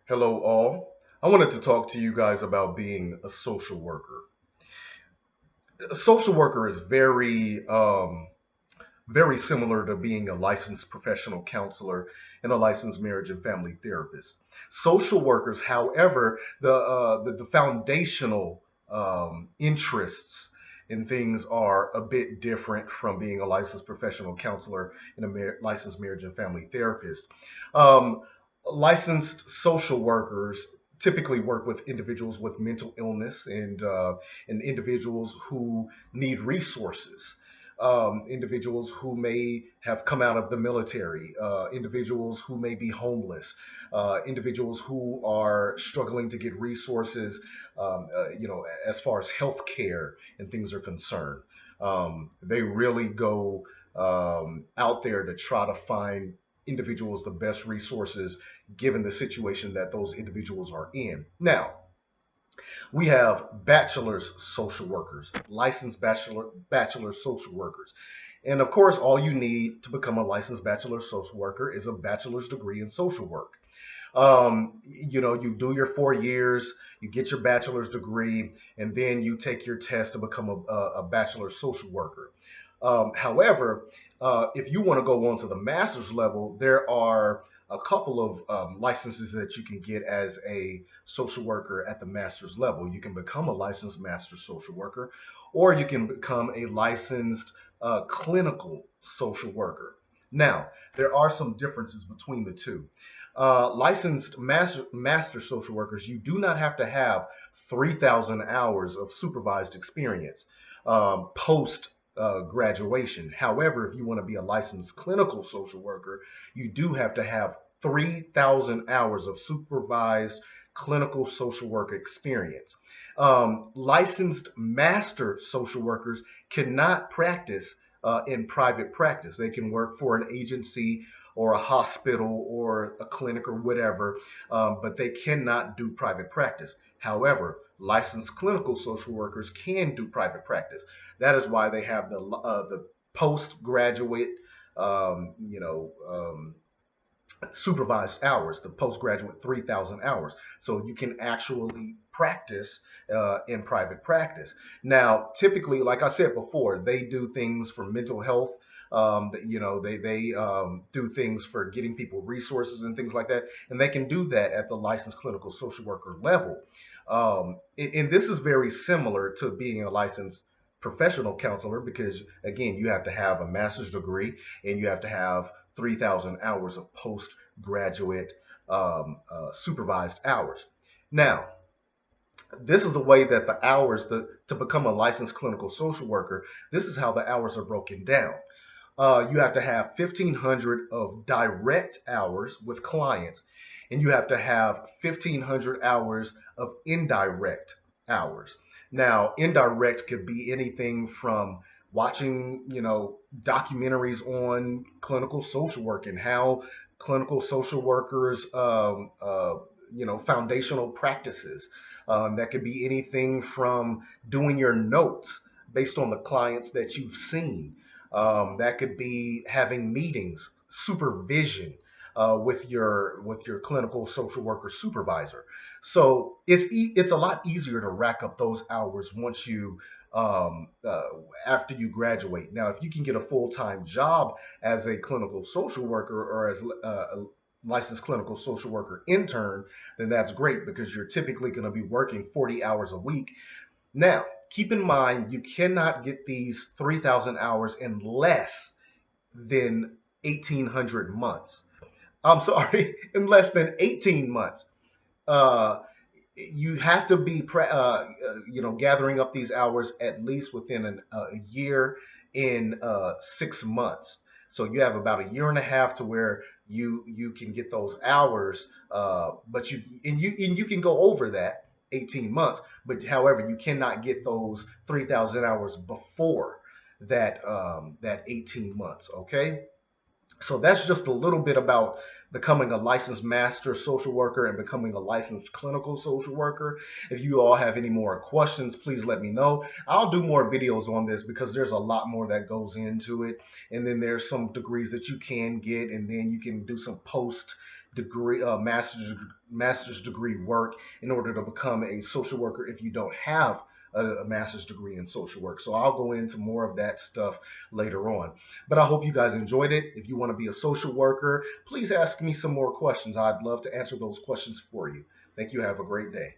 Hello, all. I wanted to talk to you guys about being a social worker. A social worker is very similar to being a licensed professional counselor and a licensed marriage and family therapist. Social workers, however, the foundational interests and things are a bit different from being a licensed professional counselor and a licensed marriage and family therapist. Um, Licensed social workers typically work with individuals with mental illness and individuals who need resources, individuals who may have come out of the military, individuals who may be homeless, individuals who are struggling to get resources, as far as health care and things are concerned. They really go out there to try to find individuals the best resources given the situation that those individuals are in. Now, we have bachelor's social workers, licensed bachelor social workers. And of course, all you need to become a licensed bachelor social worker is a bachelor's degree in social work. You do your 4 years, you get your bachelor's degree, and then you take your test to become a bachelor social worker. However, if you want to go on to the master's level, there are a couple of licenses that you can get as a social worker at the master's level. You can become a licensed master social worker, or you can become a licensed clinical social worker. Now, there are some differences between the two. Licensed master social workers, you do not have to have 3,000 hours of supervised experience post graduation. However, if you want to be a licensed clinical social worker, you do have to have 3,000 hours of supervised clinical social work experience. Licensed master social workers cannot practice in private practice. They can work for an agency or a hospital or a clinic or whatever, but they cannot do private practice. However, licensed clinical social workers can do private practice. That is why they have the postgraduate, um, you know, um, supervised hours, the postgraduate 3,000 hours. So you can actually practice in private practice. Now, typically, like I said before, they do things for mental health. They do things for getting people resources and things like that, and they can do that at the licensed clinical social worker level. And this is very similar to being a licensed professional counselor because, again, you have to have a master's degree and you have to have 3,000 hours of postgraduate supervised hours. Now, this is the way that the hours to become a licensed clinical social worker, this is how the hours are broken down. You have to have 1,500 of direct hours with clients, and you have to have 1,500 hours of indirect hours. Now, indirect could be anything from watching, documentaries on clinical social work and how clinical social workers, foundational practices. That could be anything from doing your notes based on the clients that you've seen. That could be having meetings, supervision with your clinical social worker supervisor. So it's a lot easier to rack up those hours once you um, uh, after you graduate. Now, if you can get a full time job as a clinical social worker or as a licensed clinical social worker intern, then that's great because you're typically going to be working 40 hours a week. Now, keep in mind, you cannot get these 3,000 hours in less than 1,800 months. I'm sorry, in less than 18 months. Uh, you have to be, gathering up these hours at least within a year in 6 months. So you have about a year and a half to where you can get those hours, but you can go over that 18 months. But however, you cannot get those 3,000 hours before that 18 months. Okay. So that's just a little bit about becoming a licensed master social worker and becoming a licensed clinical social worker. If you all have any more questions, please let me know. I'll do more videos on this because there's a lot more that goes into it. And then there's some degrees that you can get, and then you can do some post degree, master's degree work in order to become a social worker if you don't have a master's degree in social work. So I'll go into more of that stuff later on. But I hope you guys enjoyed it. If you want to be a social worker, please ask me some more questions. I'd love to answer those questions for you. Thank you. Have a great day.